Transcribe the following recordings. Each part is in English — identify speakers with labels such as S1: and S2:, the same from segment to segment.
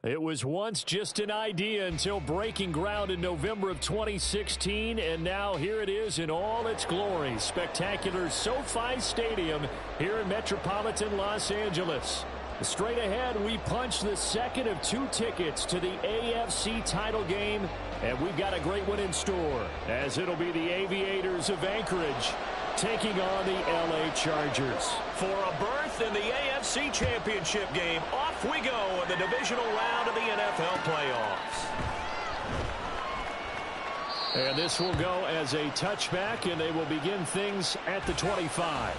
S1: It was once just an idea until breaking ground in November of 2016, and now here it is in all its glory. Spectacular SoFi Stadium here in metropolitan Los Angeles. Straight ahead, we punch the second of 2 tickets to the AFC title game, and we've got a great one in store, as it'll be the Aviators of Anchorage taking on the LA Chargers. For a berth in the AFC Championship game, off we go in the divisional round of the NFL playoffs. And this will go as a touchback, and they will begin things at the 25.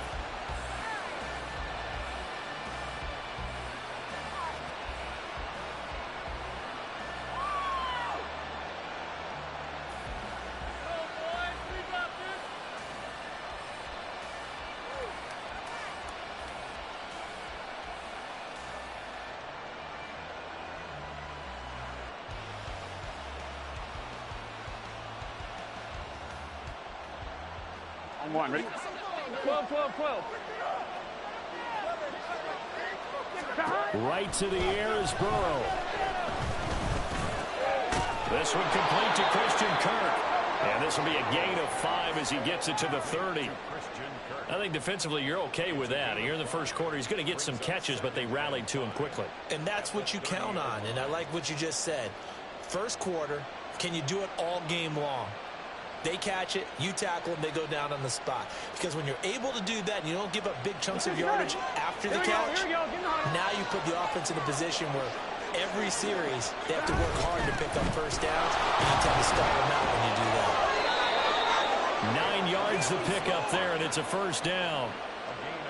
S2: On one, ready? 12, 12, 12.
S1: Right to the air is Burrow. This one complete to Christian Kirk. And this will be a gain of 5 as he gets it to the 30. I think defensively you're okay with that. Here in the first quarter, he's going to get some catches, but they rallied to him quickly.
S3: And that's what you count on, and I like what you just said. First quarter, can you do it all game long? They catch it, you tackle them, they go down on the spot. Because when you're able to do that and you don't give up big chunks of yardage after the catch, now you put the offense in a position where every series they have to work hard to pick up first downs, and you tend to stall them out when you do that.
S1: 9 yards to pick up there, and it's a first down.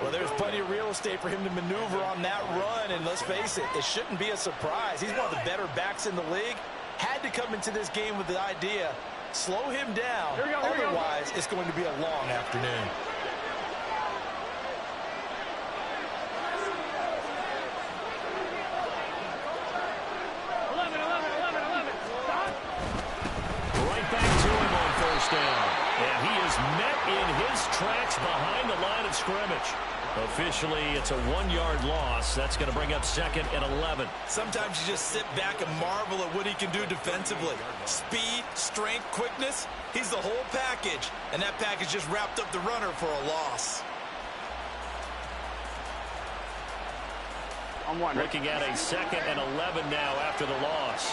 S4: Well, there's plenty of real estate for him to maneuver on that run, and let's face it, it shouldn't be a surprise. He's one of the better backs in the league. Had to come into this game with the idea, slow him down, otherwise it's going to be a long afternoon.
S1: Right back to him on first down. And he is met in his tracks behind the line of scrimmage. Officially, it's a 1-yard loss. That's going to bring up 2nd and 11.
S4: Sometimes you just sit back and marvel at what he can do defensively. Speed, strength, quickness, he's the whole package. And that package just wrapped up the runner for a loss.
S2: On one.
S1: Looking at a 2nd and 11 now after the loss.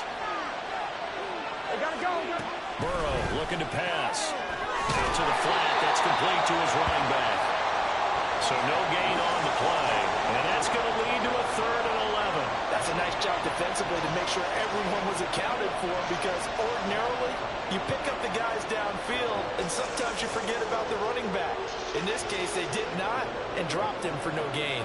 S2: They gotta go.
S1: Burrow looking to pass. Out to the flat. That's complete to his running back. So no gain on the play. And that's going to lead to a 3rd and 11.
S4: That's a nice job defensively to make sure everyone was accounted for, because ordinarily you pick up the guys downfield and sometimes you forget about the running back. In this case, they did not and dropped him for no gain.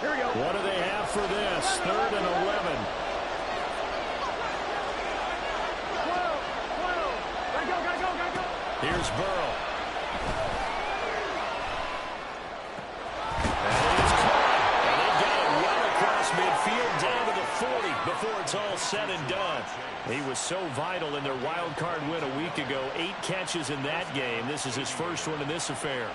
S2: Here we go.
S1: What do they have for this? 3rd and 11.
S2: 12. Gotta go.
S1: Here's Burrow. And it is caught. And they've got it well across midfield down to the 40 before it's all said and done. He was so vital in their wild card win a week ago. 8 catches in that game. This is his first one in this affair.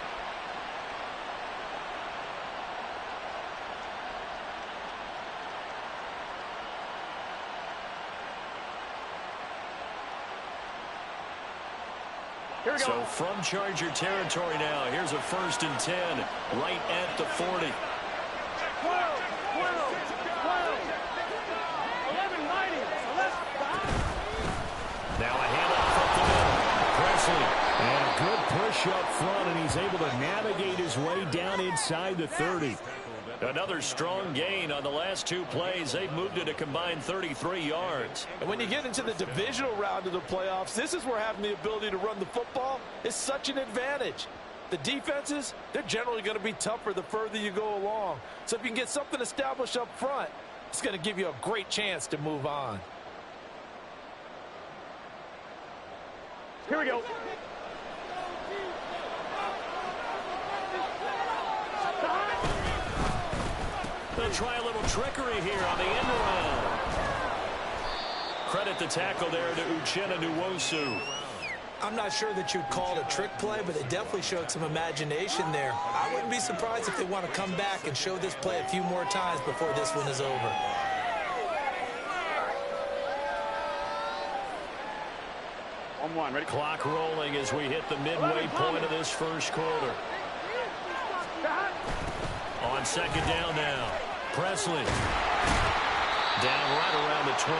S1: So from Charger territory now, here's a 1st and 10 right at the 40.
S2: 12. 11 mighty.
S1: Now a handoff up the middle. Presley. And a good push up front, and he's able to navigate his way down inside the 30. Another strong gain on the last 2 plays. They've moved it a combined 33 yards.
S4: And when you get into the divisional round of the playoffs, this is where having the ability to run the football is such an advantage. The defenses, they're generally going to be tougher the further you go along. So if you can get something established up front, it's going to give you a great chance to move on.
S2: Here we go.
S1: They'll try a little trickery here on the end around. Credit the tackle there to Uchenna Nwosu.
S3: I'm not sure that you'd call it a trick play, but they definitely showed some imagination there. I wouldn't be surprised if they want to come back and show this play a few more times before this one is over.
S2: On 1, ready?
S1: Clock rolling as we hit the midway point of this first quarter. On second down now. Presley. Down right around the 25.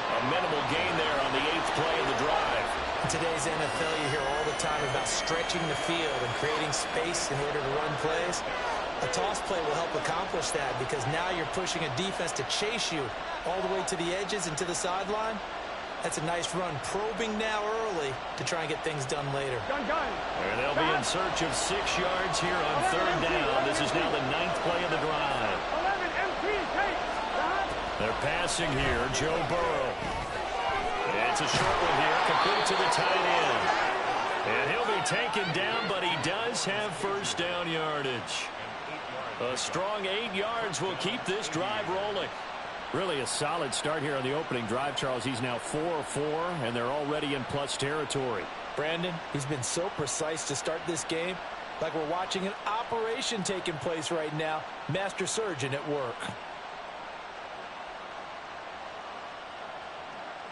S1: A minimal gain there on the 8th play of the drive.
S3: In today's NFL, you hear all the time about stretching the field and creating space in order to run plays. A toss play will help accomplish that because now you're pushing a defense to chase you all the way to the edges and to the sideline. That's a nice run, probing now early to try and get things done later.
S2: Gun.
S1: And they'll be in search of 6 yards here on third down. This is now the 9th play of the drive.
S2: 11 MT, take.
S1: They're passing here, Joe Burrow. It's a short one here, complete to the tight end. And he'll be taken down, but he does have first down yardage. A strong 8 yards will keep this drive rolling. Really a solid start here on the opening drive, Charles. He's now 4 of 4, and they're already in plus territory.
S3: Brandon, he's been so precise to start this game, like we're watching an operation taking place right now. Master surgeon at work.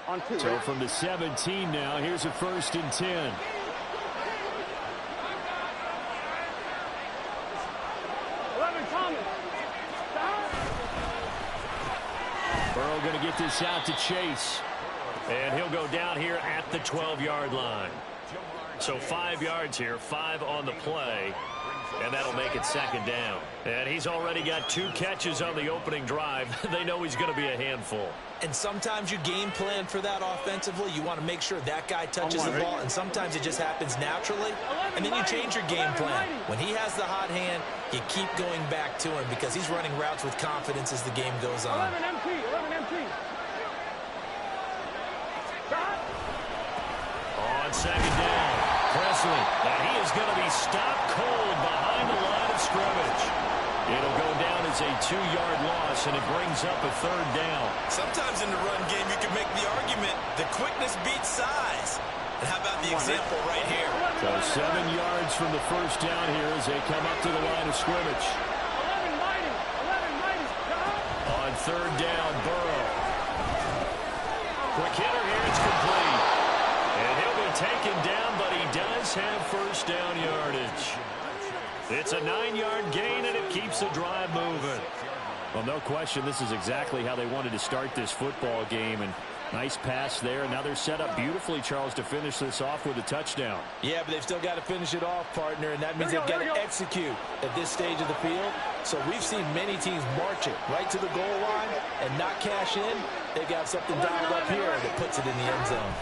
S2: On 2.
S1: So from the 17 now, here's a 1st and 10. Burrow going to get this out to Chase. And he'll go down here at the 12-yard line. So 5 yards here, 5 on the play. And that'll make it second down. And he's already got 2 catches on the opening drive. They know he's going to be a handful.
S3: And sometimes you game plan for that offensively. You want to make sure that guy touches the ball. And sometimes it just happens naturally. And then you change your game plan. When he has the hot hand, you keep going back to him because he's running routes with confidence as the game goes on.
S2: 11 MT.
S1: On second down, Presley. And he is going to be stopped cold behind the line of scrimmage. It'll go down as a 2-yard loss, and it brings up a third down.
S3: Sometimes in the run game, you can make the argument the quickness beats size. And how about the example right here?
S1: So 7 yards from the first down here as they come up to the line of scrimmage.
S2: 11
S1: On third down, Burrow. Quick hitter here, it's complete. And he'll be taken down, but he does have first down yardage. It's a 9-yard gain, and it keeps the drive moving. Well, no question, this is exactly how they wanted to start this football game. And nice pass there. Now they're set up beautifully, Charles, to finish this off with a touchdown.
S3: Yeah, but they've still got to finish it off, partner, and that means they've got to execute at this stage of the field. So we've seen many teams march it right to the goal line and not cash in. They've got something dialed up here that puts it in the end zone.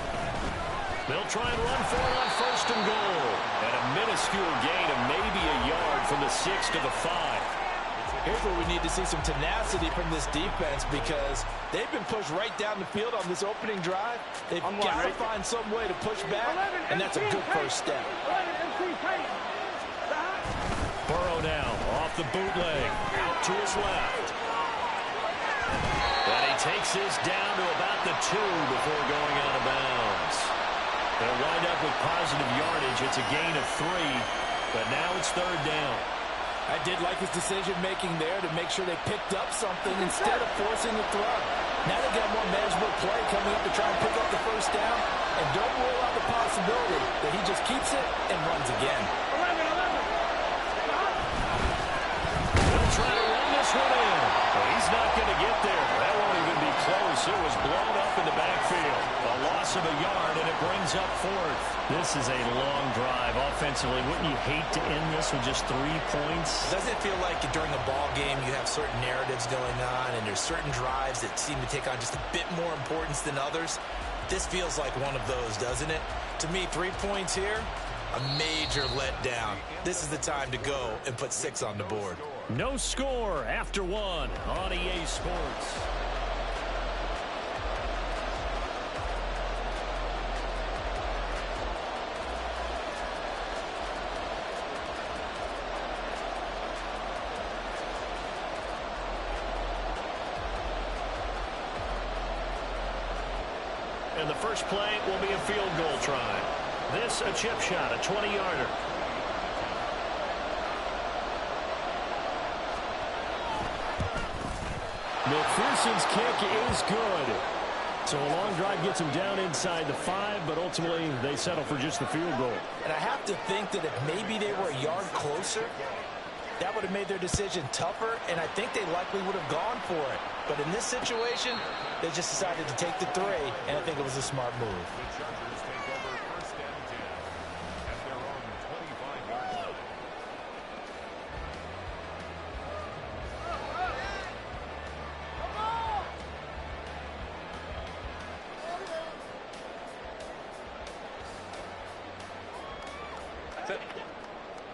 S1: They'll try and run for it on first and goal. And a minuscule gain of maybe a yard from the 6 to the 5.
S3: Here's where we need to see some tenacity from this defense because they've been pushed right down the field on this opening drive. They've got to find some way to push back, and that's a good first step.
S1: Burrow now off the bootleg, out to his left. And he takes this down to about the 2 before going out of bounds. They'll wind up with positive yardage. It's a gain of 3, but now it's third down.
S3: I did like his decision-making there to make sure they picked up something instead of forcing the throw. Now they've got more manageable play coming up to try and pick up the first down, and don't rule out the possibility that he just keeps it and runs again.
S2: 11.
S1: They'll try to run this one in. But he's not going to get there. That won't even be close. It was blown up in the backfield. A loss of a yard, and it brings up 4th. This is a long drive offensively. Wouldn't you hate to end this with just 3 points?
S3: Doesn't it feel like during a ball game you have certain narratives going on and there's certain drives that seem to take on just a bit more importance than others? This feels like one of those, doesn't it? To me, 3 points here, a major letdown. This is the time to go and put 6 on the board.
S1: No score after 1 on EA Sports. And the first play will be a field goal try. This a chip shot, a 20-yarder. McPherson's kick is good. So a long drive gets him down inside the 5, but ultimately they settle for just the field goal.
S3: And I have to think that if maybe they were a yard closer, that would have made their decision tougher, and I think they likely would have gone for it. But in this situation, they just decided to take the 3, and I think it was a smart move.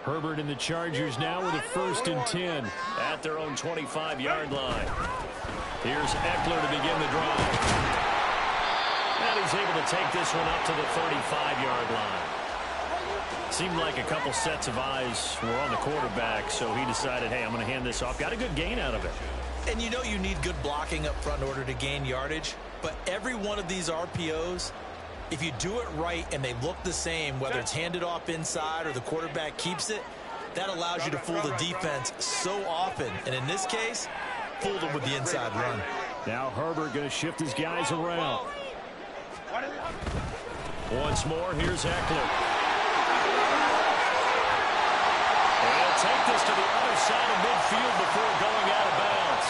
S1: Herbert and the Chargers now with a 1st and 10 at their own 25-yard line. Here's Eckler to begin the drive. And he's able to take this one up to the 35-yard line. Seemed like a couple sets of eyes were on the quarterback, so he decided, hey, I'm going to hand this off. Got a good gain out of it.
S3: And you know you need good blocking up front in order to gain yardage, but every one of these RPOs, if you do it right and they look the same, whether it's handed off inside or the quarterback keeps it, that allows you to fool the defense so often. And in this case, fooled them with the inside run.
S1: Now Herbert going to shift his guys around. Once more, here's Eckler. And take this to the other side of midfield before going out of bounds.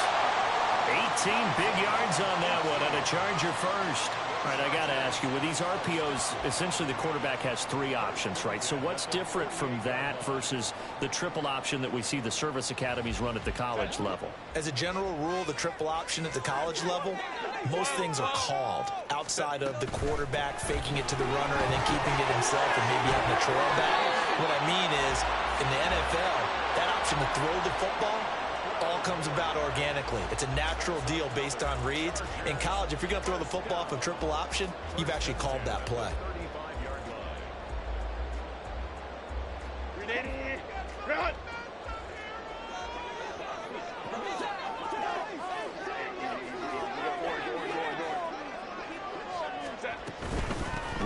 S1: 18 big yards on that one, and a Charger first. All right, I got to ask you, with these RPOs, essentially the quarterback has 3 options, right? So what's different from that versus the triple option that we see the service academies run at the college level?
S3: As a general rule, the triple option at the college level, most things are called outside of the quarterback faking it to the runner and then keeping it himself and maybe having a trail back. What I mean is, in the NFL, that option to throw the football all comes about organically. It's a natural deal based on reads. In college, if you're going to throw the football off a triple option, you've actually called that play.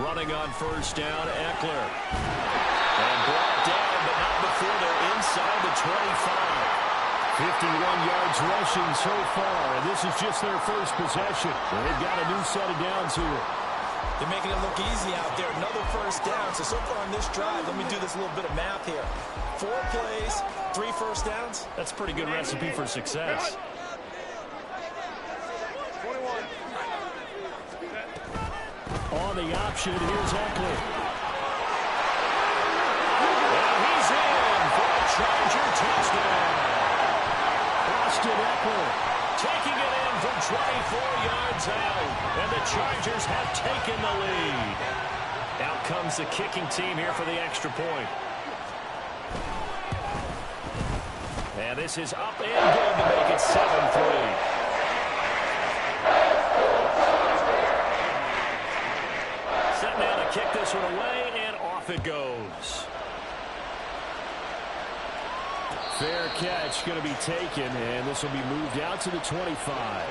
S1: Running on 1st down, Eckler. And brought down, but not before they're inside the 25. 51 yards rushing so far, and this is just their first possession. They've got a new set of downs here.
S3: They're making it look easy out there. Another 1st down. So far on this drive, let me do this little bit of math here. 4 plays, 3 1st downs.
S1: That's a pretty good recipe for success.
S2: 21.
S1: On the option, here's Eckler. And he's in for a Charger touchdown. Austin Eckler taking it in from 24 yards out, and the Chargers have taken the lead. Out comes the kicking team here for the extra point. And this is up and good to make it 7-3. Set now to kick this one away, and off it goes. Fair catch going to be taken, and this will be moved out to the 25.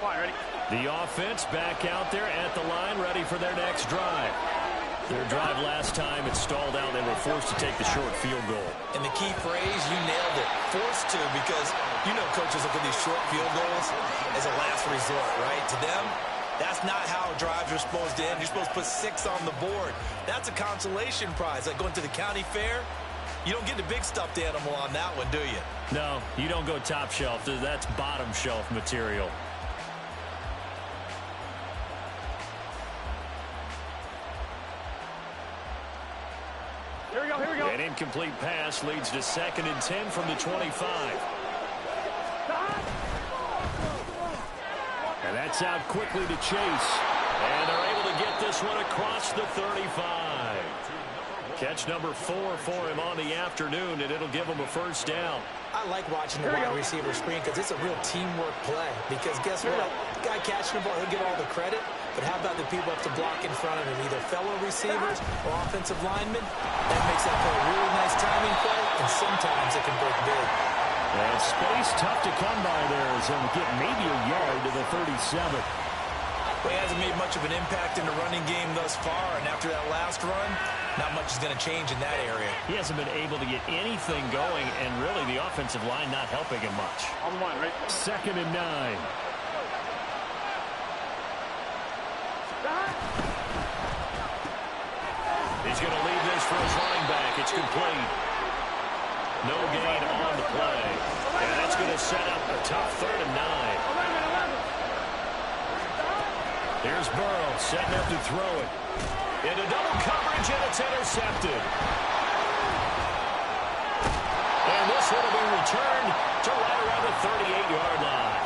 S2: Ready?
S1: The offense back out there at the line, ready for their next drive. Their drive last time, it stalled out. They were forced to take the short field goal.
S3: And the key phrase, you nailed it. Forced to, because you know coaches look at these short field goals as a last resort, right? To them, that's not how drives are supposed to end. You're supposed to put 6 on the board. That's a consolation prize. Like going to the county fair, you don't get the big stuffed animal on that one, do you?
S1: No, you don't go top shelf. That's bottom shelf material.
S2: Here we go.
S1: An incomplete pass leads to 2nd and 10 from the 25. And that's out quickly to Chase. And they're able to get this one across the 35. Catch number 4 for him on the afternoon, and it'll give him a first down.
S3: I like watching the wide receiver screen because it's a real teamwork play. Because guess what? The guy catching the ball, he'll get all the credit. But how about the people up to block in front of him, either fellow receivers or offensive linemen? That makes that play a really nice timing play, and sometimes it can break big.
S1: And space tough to come by there as he'll get maybe a yard to the 37.
S3: Well, he hasn't made much of an impact in the running game thus far, and after that last run, not much is going to change in that area.
S1: He hasn't been able to get anything going, and really the offensive line not helping him much.
S2: On one, right?
S1: 2nd and 9. He's going to leave this for his running back. It's complete. No gain on the play. And that's going to set up a tough 3rd and 9. Here's Burrow setting up to throw it. Into double coverage, and it's intercepted. And this one will be returned to right around the 38-yard line.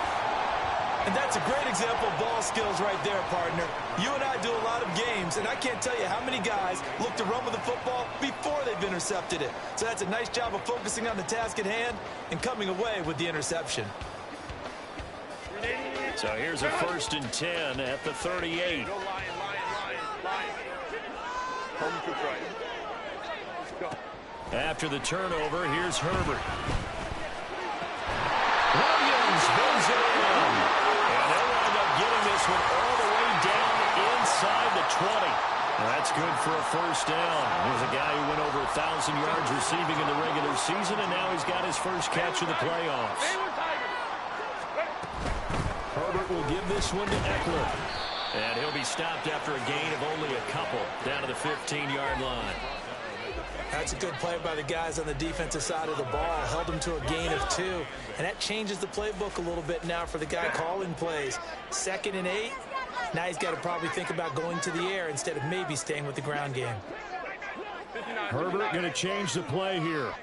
S3: And that's a great example of ball skills right there, partner. You and I do a lot of games, and I can't tell you how many guys look to run with the football before they've intercepted it. So that's a nice job of focusing on the task at hand and coming away with the interception.
S1: So here's a 1st and 10 at the 38.
S2: Go line. Home to right. Let's go.
S1: After the turnover, here's Herbert. Williams brings it in. And they'll wind up getting this one all the way down inside the 20. Well, that's good for a first down. Here's a guy who went over 1,000 yards receiving in the regular season, and now he's got his first catch of the playoffs. Herbert will give this one to Eckler. And he'll be stopped after a gain of only a couple down to the 15-yard line.
S3: That's a good play by the guys on the defensive side of the ball. Held them to a gain of 2. And that changes the playbook a little bit now for the guy calling plays. 2nd and 8. Now he's got to probably think about going to the air instead of maybe staying with the ground game.
S1: Herbert going to change the play here.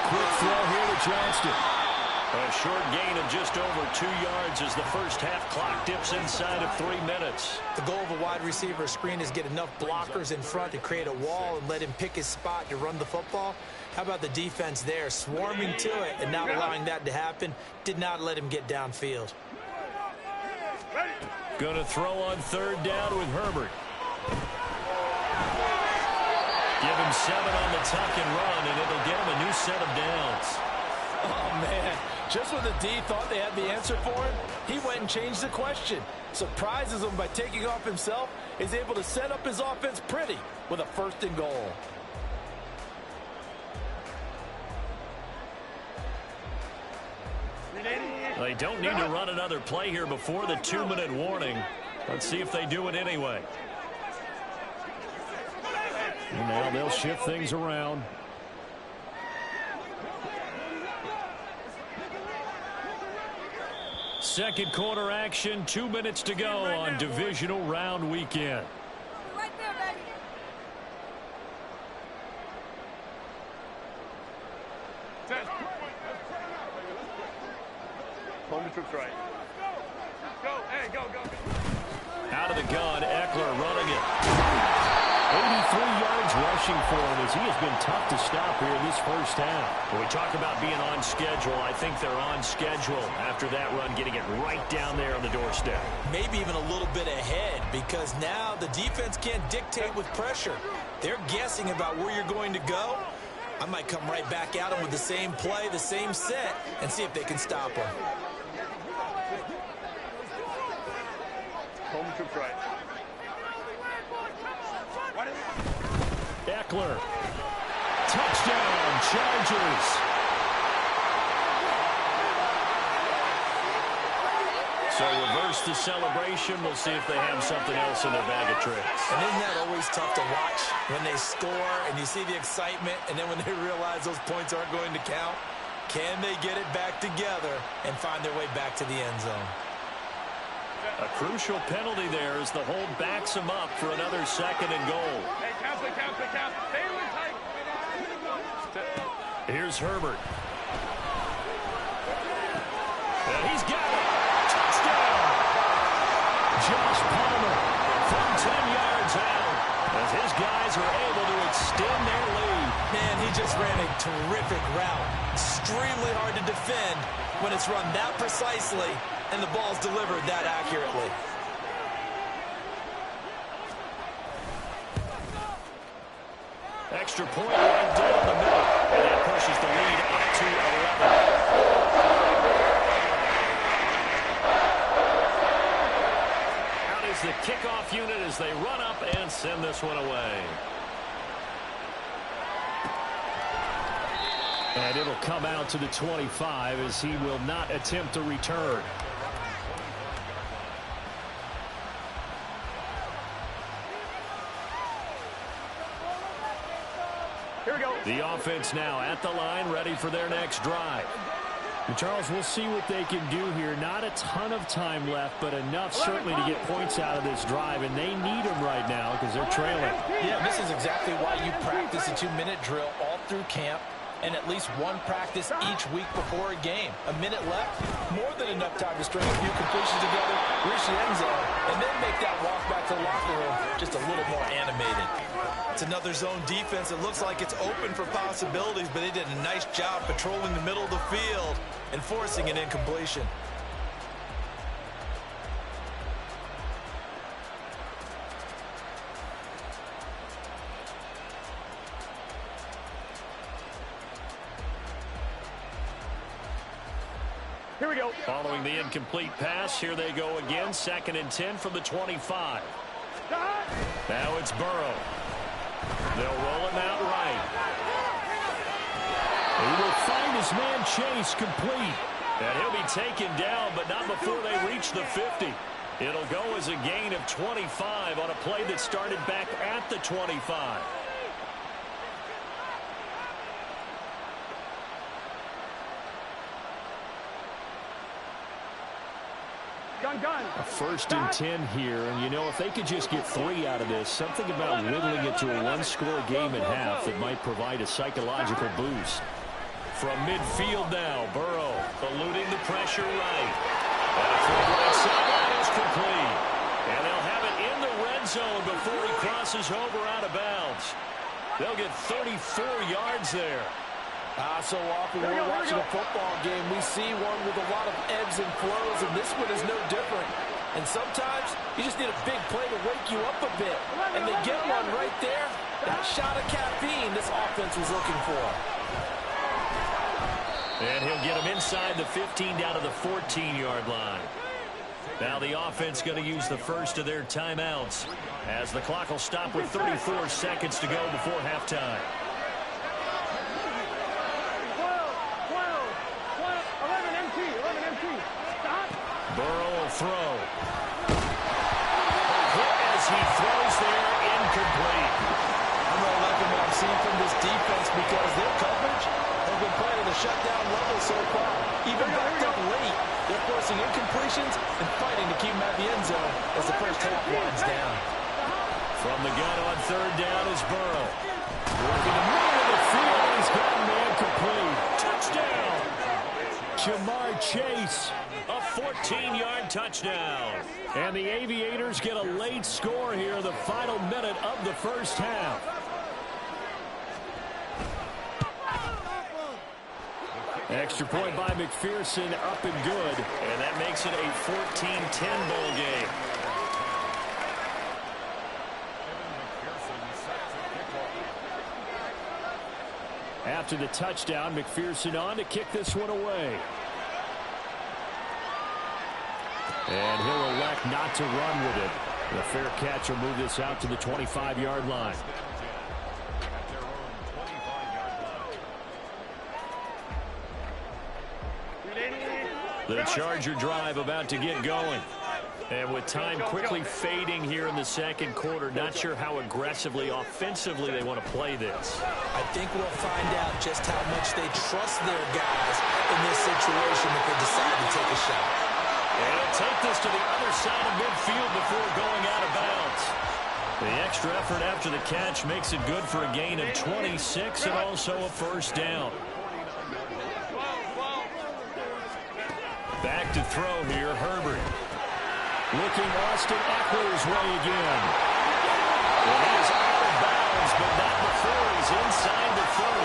S1: Quick throw here to Johnston. A short gain of just over 2 yards as the first half clock dips inside of 3 minutes.
S3: The goal of a wide receiver screen is get enough blockers in front to create a wall and let him pick his spot to run the football. How about the defense there, swarming to it and not allowing that to happen? Did not let him get downfield.
S1: Going to throw on 3rd down with Herbert. Give him 7 on the tuck and run, and it'll get him a new set of downs.
S4: Oh, man. Just when the D thought they had the answer for him, he went and changed the question. Surprises him by taking off himself. Is able to set up his offense pretty with a 1st and goal.
S1: They don't need to run another play here before the 2-minute warning. Let's see if they do it anyway. And now they'll shift things around. Second quarter action, 2 minutes to go on divisional round weekend.
S5: Right there, baby.
S2: Home to right. Go. Hey, go.
S1: Out of the gun, Eckler running it. 83 yards rushing for him as he has been tough to stop here this first half. When we talk about being on schedule, I think they're on schedule after that run, getting it right down there on the doorstep.
S3: Maybe even a little bit ahead because now the defense can't dictate with pressure. They're guessing about where you're going to go. I might come right back at them with the same play, the same set, and see if they can stop them.
S2: Home to right.
S1: Eckler. Touchdown, Chargers. So reverse the celebration. We'll see if they have something else in their bag of tricks.
S3: And isn't that always tough to watch when they score and you see the excitement and then when they realize those points aren't going to count? Can they get it back together and find their way back to the end zone?
S1: A crucial penalty there as the hold backs him up for another 2nd and goal.
S2: Hey, count. Stay with tight.
S1: Here's Herbert. And he's got it. Touchdown. Eagles are able to extend their lead.
S3: Man, he just ran a terrific route. Extremely hard to defend when it's run that precisely and the ball's delivered that accurately.
S1: Extra point right down the middle. And that pushes the lead up to 11. Out is the kickoff unit as they run up and send this one away. And it'll come out to the 25 as he will not attempt to return.
S2: Here we go.
S1: The offense now at the line, ready for their next drive. And Charles, we'll see what they can do here. Not a ton of time left, but enough certainly to get points out of this drive, and they need them right now because they're trailing.
S3: Yeah, this is exactly why you practice a 2-minute drill all through camp and at least one practice each week before a game. A minute left, more than enough time to string a few completions together, reach the end zone, and then make that walk back to the locker room just a little more animated. It's another zone defense. It looks like it's open for possibilities, but they did a nice job patrolling the middle of the field and forcing an incompletion.
S2: Here we go.
S1: Following the incomplete pass, here they go again. 2nd and 10 from the 25. Now it's Burrow. They'll roll him out right. He will find his man Chase complete. And he'll be taken down, but not before they reach the 50. It'll go as a gain of 25 on a play that started back at the 25.
S2: Gun.
S1: A 1st and 10 here, and you know, if they could just get 3 out of this, something about whittling it to a 1-score game at half that might provide a psychological boost. From midfield now, Burrow eluding the pressure right. And a throw right sideline is complete. And they'll have it in the red zone before he crosses over out of bounds. They'll get 34 yards there.
S4: So often when we're watching a football game, we see one with a lot of ebbs and flows, and this one is no different. And sometimes you just need a big play to wake you up a bit. And they get one right there. That shot of caffeine this offense was looking for.
S1: And he'll get him inside the 15 down to the 14-yard line. Now the offense going to use the first of their timeouts as the clock will stop with 34 seconds to go before halftime.
S2: 11 MT. Stop.
S1: Burrow will throw. As he throws there, incomplete.
S3: I'm really liking what I've seen from this defense because their coverage has been playing at a shutdown level so far. Even backed up late, they're forcing incompletions and fighting to keep them at the end zone as the first half winds down.
S1: From the gun on 3rd down is Burrow. Working the middle of the field, he's got a man complete. Touchdown! Jamar Chase, a 14-yard touchdown. And the Aviators get a late score here, the final minute of the first half. Extra point by McPherson, up and good. And that makes it a 14-10 bowl game. After the touchdown, McPherson on to kick this one away. And he'll elect not to run with it. The fair catch will move this out to the 25-yard line. The Charger drive about to get going. And with time quickly fading here in the second quarter, not sure how aggressively, offensively they want to play this.
S3: I think we'll find out just how much they trust their guys in this situation if they decide to take a shot.
S1: And he'll take this to the other side of midfield before going out of bounds. The extra effort after the catch makes it good for a gain of 26 and also a first down. Back to throw here, Herbert. Looking Austin Eckler's way again. And he is out of bounds is inside the 30.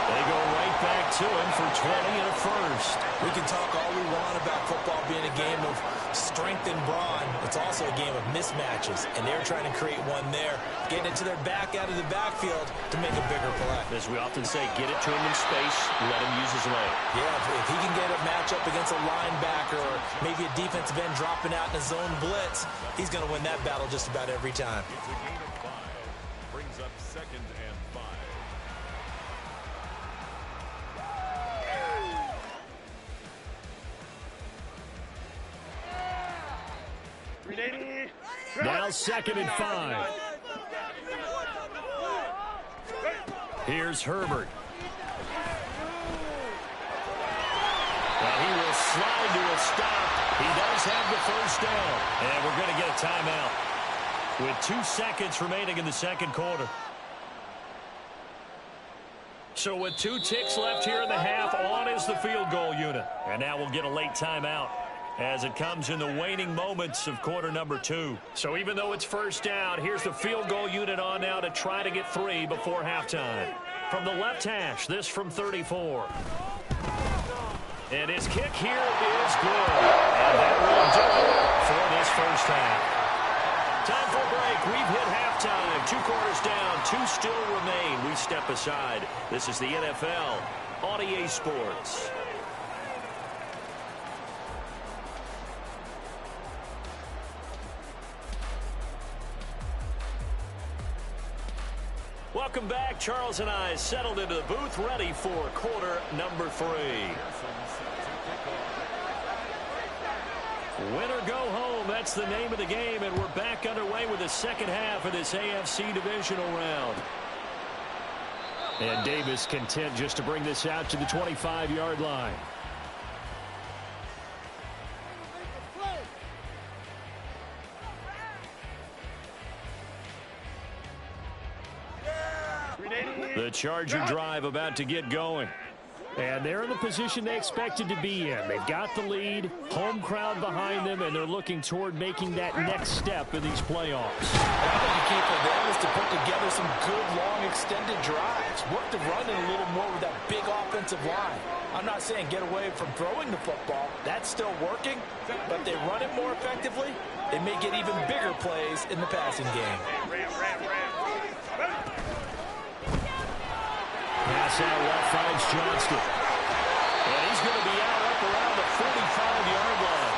S1: They go right back to him for 20 and a first.
S3: We can talk all we want about football being a game of strength and brawn. It's also a game of mismatches, and they're trying to create one there, getting it to their back out of the backfield to make a bigger play.
S1: As we often say, get it to him in space, let him use his leg.
S3: Yeah, if he can get a matchup against a linebacker or maybe a defensive end dropping out in a zone blitz, he's going to win that battle just about every time.
S5: It's a gain of 5. Brings up 2nd and 5.
S1: Now 2nd and 5. Here's Herbert. Well, he will slide to a stop. He does have the first down. And we're going to get a timeout with 2 seconds remaining in the second quarter. So with 2 ticks left here in the half, on is the field goal unit. And now we'll get a late timeout as it comes in the waning moments of quarter number 2. So even though it's first down, here's the field goal unit on now to try to get 3 before halftime. From the left hash, this from 34. And his kick here is good. And that will do it for this first half. Time for a break. We've hit halftime. 2 quarters down, 2 still remain. We step aside. This is the NFL on EA Sports. Welcome back. Charles and I settled into the booth, ready for quarter number 3. Win or go home, that's the name of the game, and we're back underway with the second half of this AFC divisional round. And Davis content just to bring this out to the 25-yard line. The Charger drive about to get going. And they're in the position they expected to be in. They've got the lead, home crowd behind them, and they're looking toward making that next step in these playoffs.
S3: I think the key for them is to put together some good, long, extended drives. Work the run in a little more with that big offensive line. I'm not saying get away from throwing the football. That's still working, but they run it more effectively. They may get even bigger plays in the passing game.
S1: Pass out left finds Johnston. And he's going to be out up around the 45-yard line.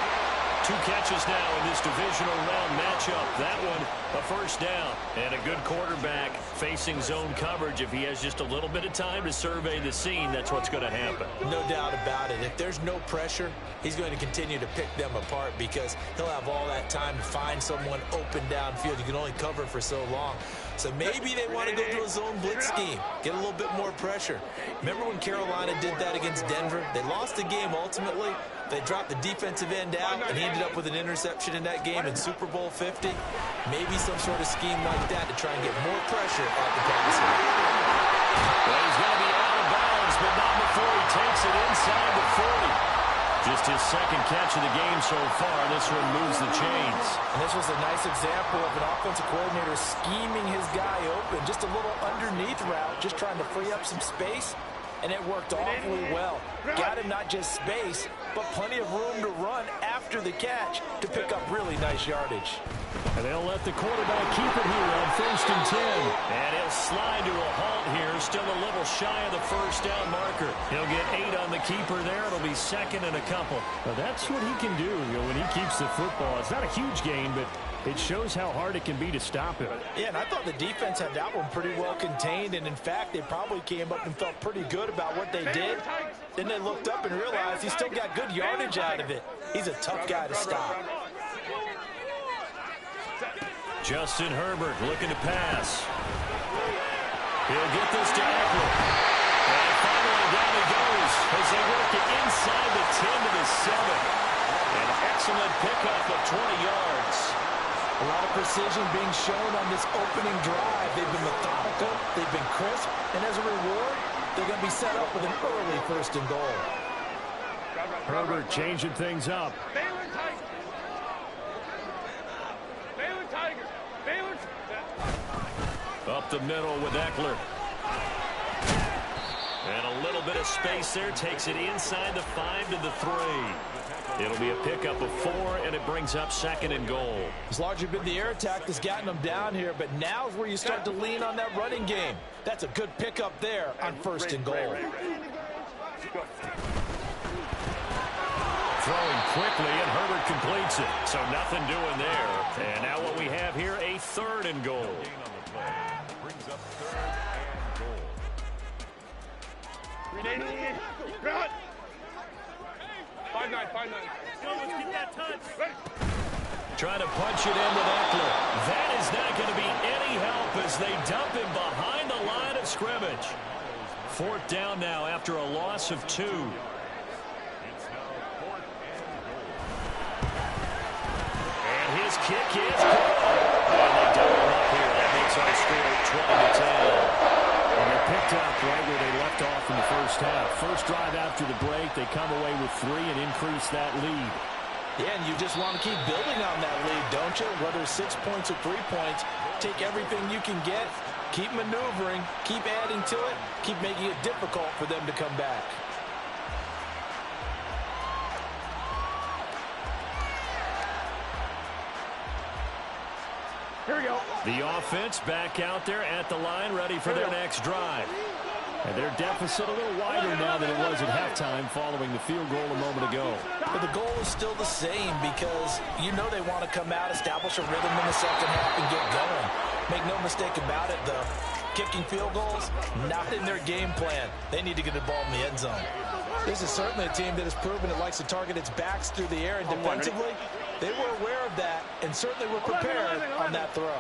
S1: 2 catches now in this divisional round matchup. That one, a first down. And a good quarterback facing zone coverage. If he has just a little bit of time to survey the scene, that's what's going to happen.
S3: No doubt about it. If there's no pressure, he's going to continue to pick them apart because he'll have all that time to find someone open downfield. You can only cover for so long. So maybe they want to go to a zone blitz scheme, get a little bit more pressure. Remember when Carolina did that against Denver? They lost the game ultimately. They dropped the defensive end out, and he ended up with an interception in that game in Super Bowl 50. Maybe some sort of scheme like that to try and get more pressure at the passer.
S1: Well, he's going to be out of bounds, but not before he takes it inside the 40. Just his second catch of the game so far. This one moves the chains.
S3: And this was a nice example of an offensive coordinator scheming his guy open. Just a little underneath route, just trying to free up some space. And it worked awfully well. Got him not just space, but plenty of room to run after the catch to pick up really nice yardage.
S1: And they'll let the quarterback keep it here on 1st and 10. And he'll slide to a halt here. Still a little shy of the first down marker. He'll get 8 on the keeper there. It'll be 2nd and a couple. Well, that's what he can do, when he keeps the football. It's not a huge gain, but it shows how hard it can be to stop him.
S3: Yeah, and I thought the defense had that one pretty well contained. And, in fact, they probably came up and felt pretty good about what they did. Then they looked up and realized he still got good yardage out of it. He's a tough guy to stop.
S1: Justin Herbert looking to pass. He'll get this to Eckler. And finally down he goes as they work it inside the 10 to the 7. An excellent pickup of 20 yards.
S3: A lot of precision being shown on this opening drive. They've been methodical, they've been crisp, and as a reward, they're going to be set up with an early 1st and goal.
S1: Herbert changing things up. Up the middle with Eckler. And a little bit of space there. Takes it inside the 5 to the 3. It'll be a pickup of 4, and it brings up 2nd and goal.
S3: It's largely been the air attack that's gotten them down here, but now's where you start to lean on that running game. That's a good pickup there on 1st and goal.
S1: Throwing quickly, and Herbert completes it. So nothing doing there. And now what we have here, a 3rd and goal.
S5: Brings up 3rd and goal.
S2: Cut. 5-9, 5-9.
S1: Let's get that touch. Trying to punch it in with Eckler. That is not going to be any help as they dump him behind the line of scrimmage. 4th down now after a loss of 2. His kick is good. And they double him up here. That makes our score 20-10. And they're picked up right where they left off in the first half. First drive after the break, they come away with 3 and increase that lead.
S3: Yeah, and you just want to keep building on that lead, don't you? Whether it's 6 points or 3 points, take everything you can get, keep maneuvering, keep adding to it, keep making it difficult for them to come back.
S2: Here we go.
S1: The offense back out there at the line, ready for their next drive. And their deficit a little wider now than it was at halftime following the field goal a moment ago.
S3: But the goal is still the same because you know they want to come out, establish a rhythm in the second half, and get going. Make no mistake about it, though. Kicking field goals, not in their game plan. They need to get the ball in the end zone. This is certainly a team that has proven it likes to target its backs through the air, and defensively, they were aware of that and certainly were prepared on that throw.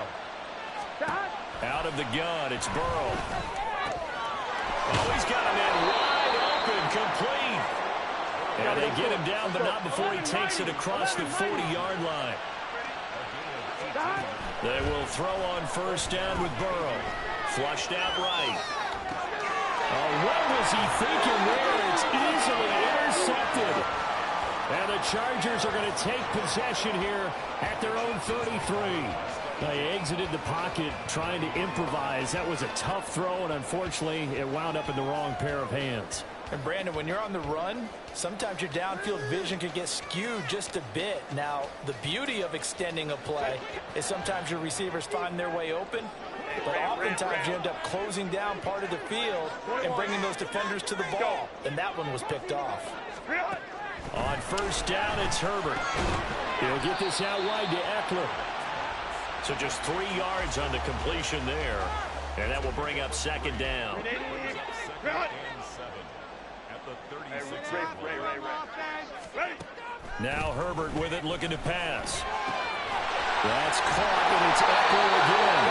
S1: Out of the gun, it's Burrow. Oh, he's got him in wide open, complete. And they get him down, but not before he takes it across the 40-yard line. They will throw on 1st down with Burrow. Flushed out right. Oh, what was he thinking there? It's easily intercepted. And the Chargers are going to take possession here at their own 33. They exited the pocket trying to improvise. That was a tough throw, and unfortunately, it wound up in the wrong pair of hands.
S3: And Brandon, when you're on the run, sometimes your downfield vision can get skewed just a bit. Now, the beauty of extending a play is sometimes your receivers find their way open, but oftentimes you end up closing down part of the field and bringing those defenders to the ball. And that one was picked off.
S1: On 1st down, it's Herbert. He'll get this out wide to Eckler. So just 3 yards on the completion there. And that will bring up 2nd down. Now Herbert with it, looking to pass. That's caught, and it's Eckler again.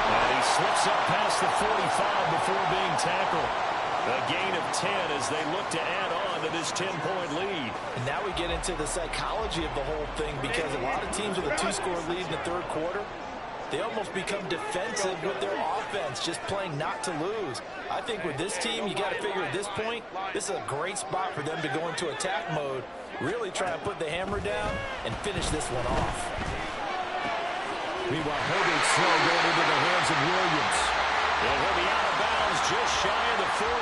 S1: And he slips up past the 45 before being tackled. A gain of 10 as they look to add on to this 10-point lead.
S3: And now we get into the psychology of the whole thing, because a lot of teams with a 2-score lead in the 3rd quarter, they almost become defensive with their offense, just playing not to lose. I think with this team, you got to figure at this point, this is a great spot for them to go into attack mode, really try and put the hammer down and finish this one off.
S1: Meanwhile, Herbert's throw going into the hands of Williams. And he'll be out of bounds just shy of the 40.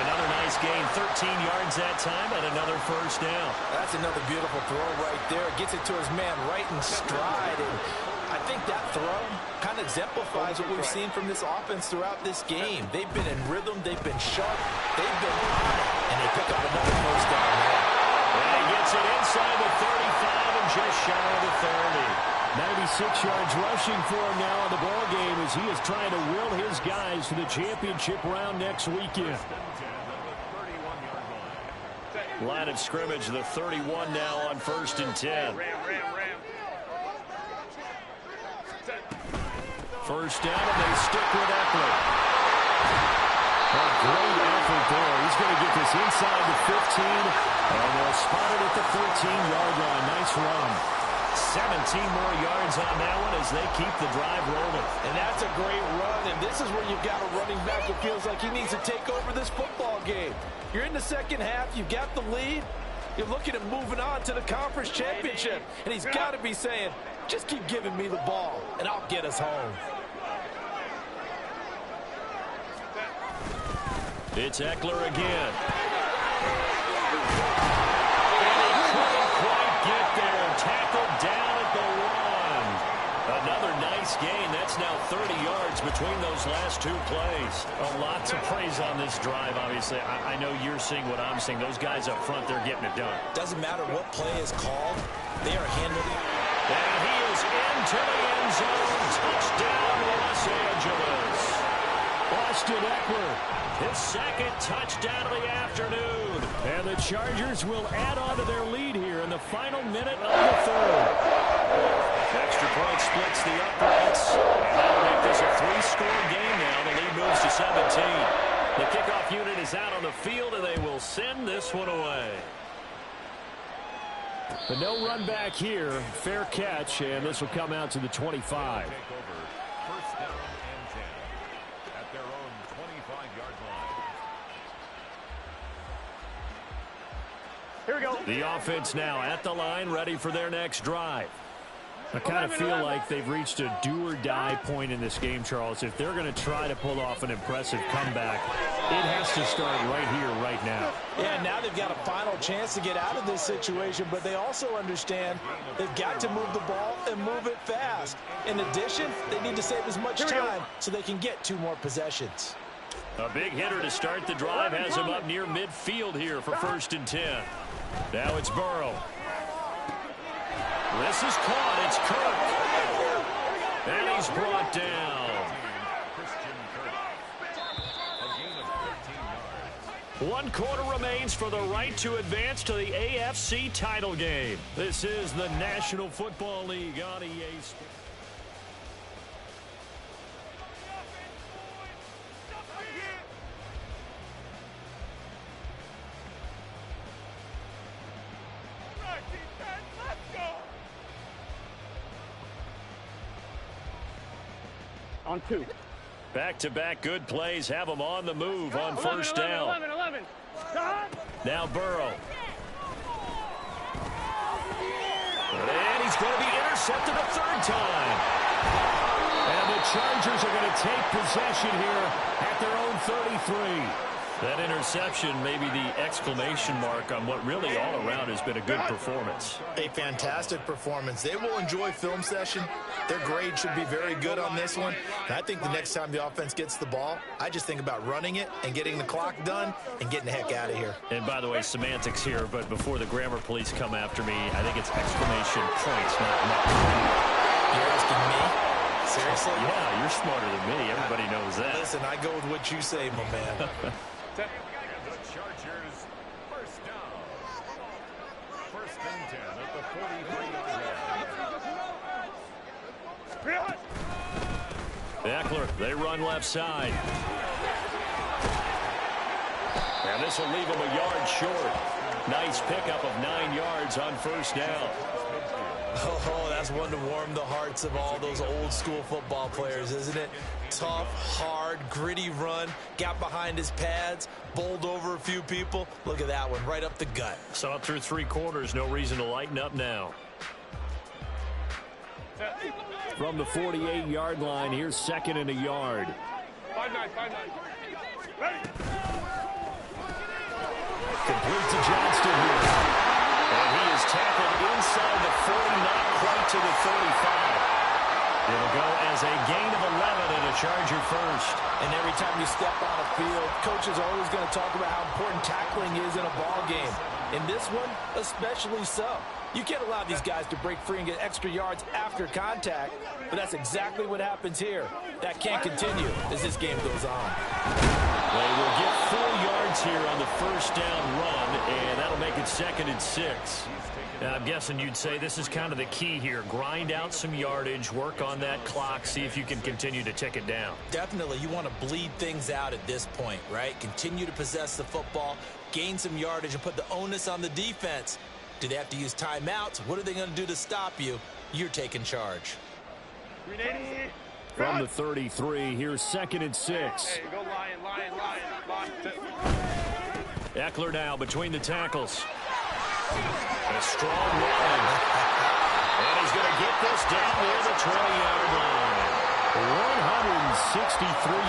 S1: Another nice gain, 13 yards that time, and another 1st down.
S3: That's another beautiful throw right there. Gets it to his man right in stride. And I think that throw kind of exemplifies what we've seen from this offense throughout this game. They've been in rhythm. They've been sharp. They've been on it. And they pick up another 1st down there.
S1: And he gets it inside the 35 and just shy of the 30. 96 yards rushing for him now in the ball game as he is trying to will his guys to the championship round next weekend. Line of scrimmage, the 31 now on 1st and 10. 1st down, and they stick with Eckler. A great effort there. He's going to get this inside the 15, and they'll spot it at the 13-yard line. Nice run. 17 more yards on that one as they keep the drive rolling.
S3: And that's a great run, and this is where you've got a running back that feels like he needs to take over this football game. You're in the second half, you've got the lead, you're looking at moving on to the conference championship, and he's got to be saying, just keep giving me the ball, and I'll get us home.
S1: It's Eckler again. And he couldn't quite get there. Tackled down at the 1. Another nice gain. That's now 30 yards between those last 2 plays.
S2: A lot to praise on this drive, obviously. I know you're seeing what I'm seeing. Those guys up front, they're getting it done.
S3: Doesn't matter what play is called. They are handling it.
S1: And he is into the end zone. Touchdown, Los Angeles. Austin Eckler, his second touchdown of the afternoon. And the Chargers will add on to their lead here in the final minute of the 3rd. Extra point splits the uprights. And that'll make this a 3-score game now. The lead moves to 17. The kickoff unit is out on the field, and they will send this one away. But no run back here. Fair catch, and this will come out to the 25.
S5: Take over. First down and 10 at their own 25-yard line.
S2: Here we go.
S1: The offense now at the line, ready for their next drive. I kind of feel like they've reached a do-or-die point in this game, Charles. If they're going to try to pull off an impressive comeback, it has to start right here, right now.
S4: Yeah, now they've got a final chance to get out of this situation, but they also understand they've got to move the ball and move it fast. In addition, they need to save as much time so they can get 2 more possessions.
S1: A big hitter to start the drive has him up near midfield here for 1st and 10. Now it's Burrow. This is caught. It's Kirk. And he's brought down.
S5: A gain of 15 yards.
S1: 1 quarter remains for the right to advance to the AFC title game. This is the National Football League on EA Sports.
S2: On 2.
S1: Back-to-back good plays have them on the move on 1st down.
S2: 11.
S1: Now Burrow. And he's going to be intercepted a 3rd time. And the Chargers are going to take possession here at their own 33. That interception may be the exclamation mark on what really all around has been a good performance.
S6: A fantastic performance. They will enjoy film session. Their grade should be very good on this one. And I think the next time the offense gets the ball, I just think about running it and getting the clock done and getting the heck out of here.
S1: And by the way, semantics here, but before the grammar police come after me, I think it's exclamation points, not mark.
S6: You're asking me? Seriously?
S1: Yeah, you're smarter than me. Everybody knows that.
S6: Listen, I go with what you say, my man.
S5: And the Chargers, 1st down. 1st and 10 at the 43-yard line.
S1: Eckler, they run left side. And this will leave him a yard short. Nice pickup of 9 yards on 1st down.
S3: Oh, that's one to warm the hearts of all those old school football players, isn't it? Tough, hard, gritty run, got behind his pads, bowled over a few people. Look at that one, right up the gut.
S1: Saw it through 3 quarters, no reason to lighten up now. From the 48-yard line, here's 2nd and a yard.
S2: 5-9. Ready.
S1: Complete to Johnston here. And he is tackled inside the 40, not quite to the 35. It'll go as a gain of 11 and a Charger first.
S4: And every time you step on a field, coach is always going to talk about how important tackling is in a ball game. In this one, especially so. You can't allow these guys to break free and get extra yards after contact, but that's exactly what happens here. That can't continue as this game goes on.
S1: They will get 4 yards here on the 1st down run, and that'll make it 2nd and 6. Now, I'm guessing you'd say this is kind of the key here. Grind out some yardage, work on that clock, see if you can continue to tick it down.
S3: Definitely, you want to bleed things out at this point, right? Continue to possess the football, gain some yardage, and put the onus on the defense. Do they have to use timeouts? What are they going to do to stop you? You're taking charge.
S2: 380.
S1: From the 33, here's 2nd and 6.
S2: Hey, go Lion.
S1: Eckler now between the tackles. A strong run. And he's going to get this down near the 20-yard line. 63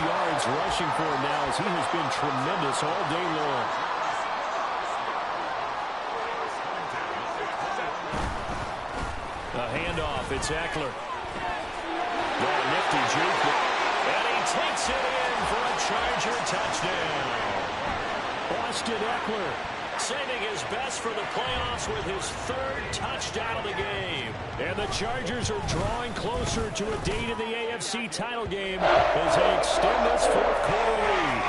S1: yards rushing for him now, as he has been tremendous all day long. A handoff. It's Eckler. Nifty juke. And he takes it in for a Charger touchdown. Austin Eckler saving his best for the playoffs with his third touchdown of the game. And the Chargers are drawing closer to a date in the AFC title game as they extend this fourth quarter lead.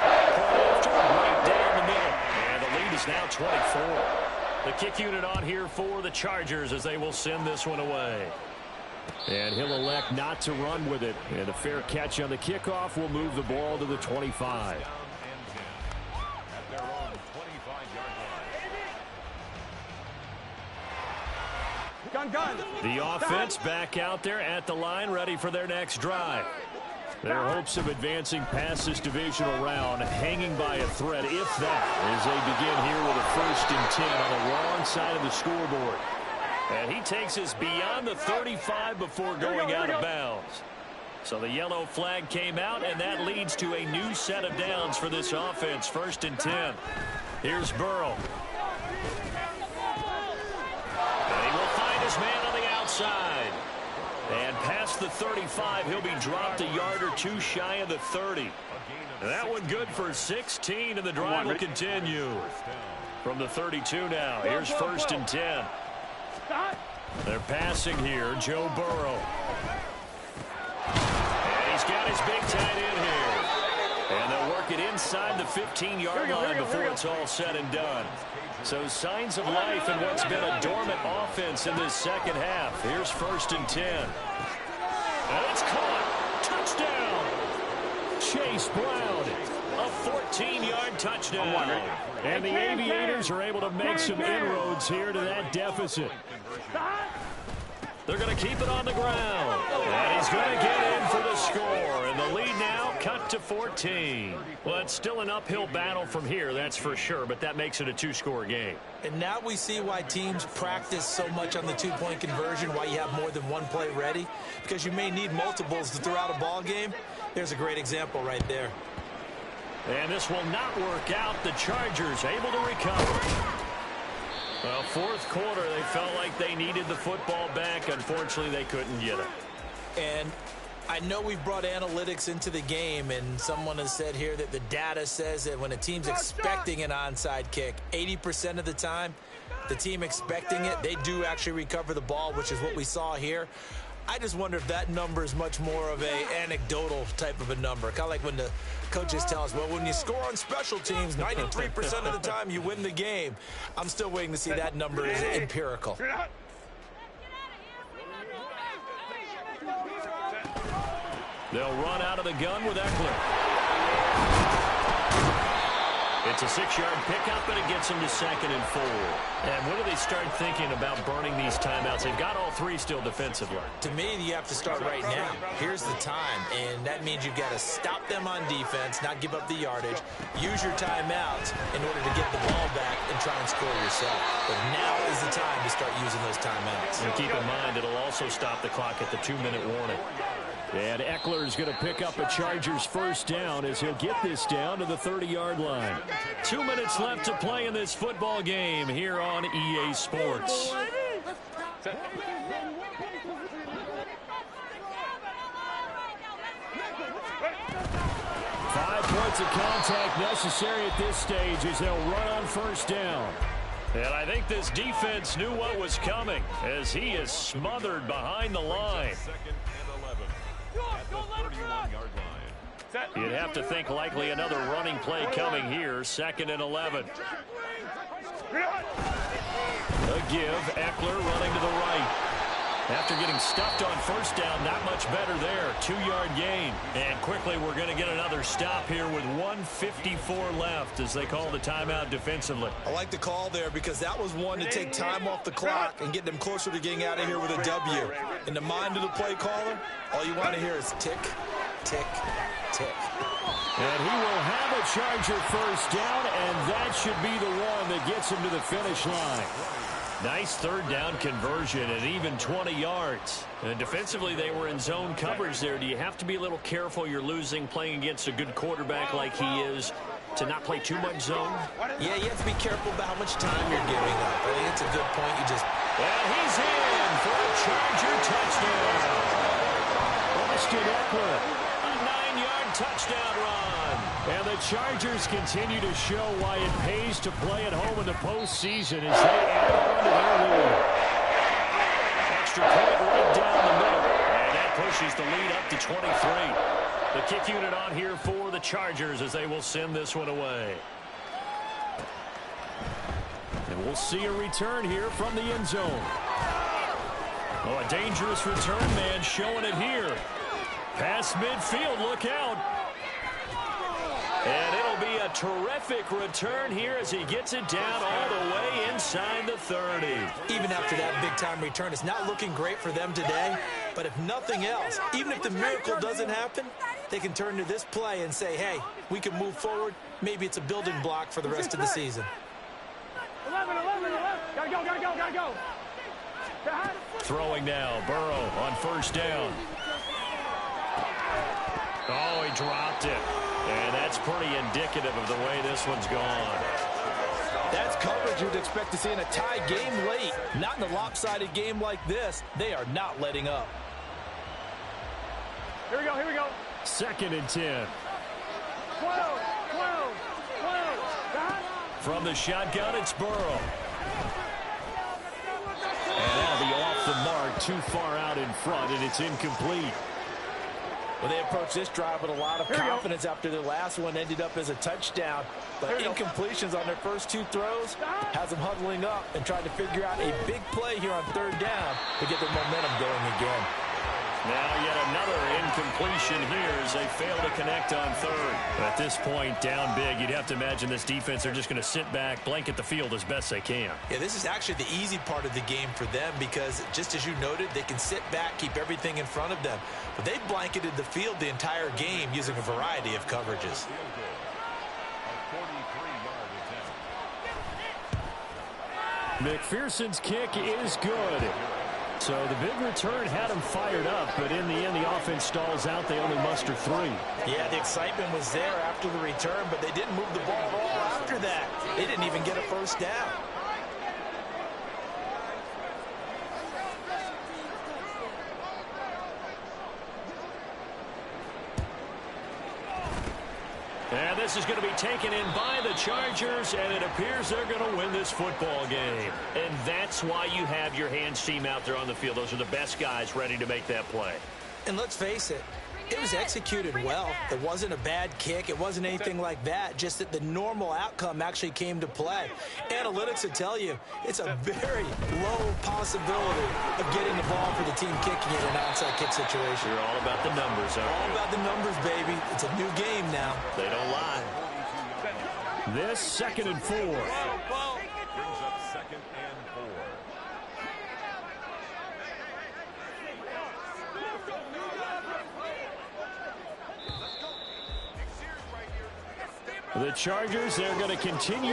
S1: Right down the middle. And the lead is now 24. The kick unit on here for the Chargers as they will send this one away. And he'll elect not to run with it. And a fair catch on the kickoff will move the ball to the 25. The offense back out there at the line, ready for their next drive. Their hopes of advancing past this divisional round hanging by a thread, if that, as they begin here with a 1st and 10 on the wrong side of the scoreboard. And he takes us beyond the 35 before going out of bounds. So the yellow flag came out, and that leads to a new set of downs for this offense. 1st and 10. Here's Burrow. And he will find his man on the outside. And past the 35, he'll be dropped a yard or two shy of the 30. And that one good for 16, and the drive will continue. From the 32 now, here's 1st and 10. They're passing here, Joe Burrow. And he's got his big tight end here. And they'll work it inside the 15-yard line before it's all said and done. So signs of life in what's been a dormant offense in this second half. Here's 1st and 10. And it's caught. Touchdown. Chase Brown. A 14-yard touchdown. And the Aviators are able to make some inroads here to that deficit. They're going to keep it on the ground. And he's going to get in for the score. And the lead now cut to 14. Well, it's still an uphill battle from here, that's for sure, but that makes it a 2-score game.
S3: And now we see why teams practice so much on the 2-point conversion, why you have more than one play ready, because you may need multiples to throw out a ball game. There's a great example right there.
S1: And this will not work out. The Chargers able to recover. Well, 4th quarter, they felt like they needed the football back. Unfortunately, they couldn't get it.
S3: And I know we've brought analytics into the game, and someone has said here that the data says that when a team's expecting an onside kick, 80% of the time, the team expecting it, they do actually recover the ball, which is what we saw here. I just wonder if that number is much more of a anecdotal type of a number. Kind of like when the coaches tell us, well, when you score on special teams, 93% of the time you win the game. I'm still waiting to see that number is empirical.
S1: They'll run out of the gun with Eckler. It's a 6-yard pickup, but it gets them to 2nd and 4. And when do they start thinking about burning these timeouts? They've got all 3 still defensively.
S3: To me, you have to start right now. Here's the time, and that means you've got to stop them on defense, not give up the yardage, use your timeouts in order to get the ball back and try and score yourself. But now is the time to start using those timeouts.
S1: And keep in mind, it'll also stop the clock at the 2-minute warning. And Eckler is going to pick up a Chargers 1st down as he'll get this down to the 30-yard line. 2 minutes left to play in this football game here on EA Sports. 5 points of contact necessary at this stage as they'll run on 1st down. And I think this defense knew what was coming as he is smothered behind the line. You'd have to think likely another running play coming here. 2nd and 11. A give. Eckler running to the right. After getting stuffed on 1st down, not much better there. 2-yard gain. And quickly we're going to get another stop here with 1:54 left as they call the timeout defensively.
S3: I like the call there because that was one to take time off the clock and get them closer to getting out of here with a W. In the mind of the play caller, all you want to hear is tick, tick, tick.
S1: And he will have a Charger 1st down, and that should be the one that gets him to the finish line. Nice third down conversion and even 20 yards. And defensively, they were in zone coverage there. Do you have to be a little careful you're losing playing against a good quarterback like he is to not play too much zone?
S3: Yeah, you have to be careful about how much time you're giving up. I think it's a good point.
S1: And he's in for a Charger touchdown. Austin Eckler, a 9-yard touchdown run. And the Chargers continue to show why it pays to play at home in the postseason as they add on to their lead. Extra point right down the middle. And that pushes the lead up to 23. The kick unit on here for the Chargers as they will send this one away. And we'll see a return here from the end zone. Oh, a dangerous return man showing it here. Past midfield, look out. And it'll be a terrific return here as he gets it down all the way inside the 30.
S3: Even after that big-time return, it's not looking great for them today. But if nothing else, even if the miracle doesn't happen, they can turn to this play and say, hey, we can move forward. Maybe it's a building block for the rest of the season.
S7: 11. Gotta go.
S1: Throwing now, Burrow on first down. Oh, he dropped it. And that's pretty indicative of the way this one's gone.
S4: That's coverage you'd expect to see in a tie game late. Not in a lopsided game like this. They are not letting up.
S7: Here we go.
S1: 2nd and 10.
S7: 12.
S1: From the shotgun, it's Burrow. And that'll be off the mark, too far out in front, and it's incomplete.
S4: Well, they approached this drive with a lot of confidence after their last one ended up as a touchdown. But incompletions on their first 2 throws has them huddling up and trying to figure out a big play here on 3rd down to get their momentum going again.
S1: Now yet another incompletion here as they fail to connect on 3rd. At this point, down big, you'd have to imagine this defense are just going to sit back, blanket the field as best they can.
S3: Yeah, this is actually the easy part of the game for them because, just as you noted, they can sit back, keep everything in front of them. But they've blanketed the field the entire game using a variety of coverages.
S1: McPherson's kick is good. So the big return had him fired up, but in the end, the offense stalls out. They only muster 3.
S3: Yeah, the excitement was there after the return, but they didn't move the ball at all after that. They didn't even get a first down.
S1: And this is going to be taken in by the Chargers, and it appears they're going to win this football game. And that's why you have your hands team out there on the field. Those are the best guys ready to make that play.
S3: And let's face it, it was executed well. It wasn't a bad kick. It wasn't anything like that. Just that the normal outcome actually came to play. Analytics will tell you it's a very low possibility of getting the ball for the team kicking in an onside kick situation.
S1: You're all about the numbers, aren't you?
S3: All about the numbers, baby. It's a new game now.
S1: They don't lie. This 2nd and 4.
S5: Brings up 2nd and 4.
S1: The Chargers, they're going to continue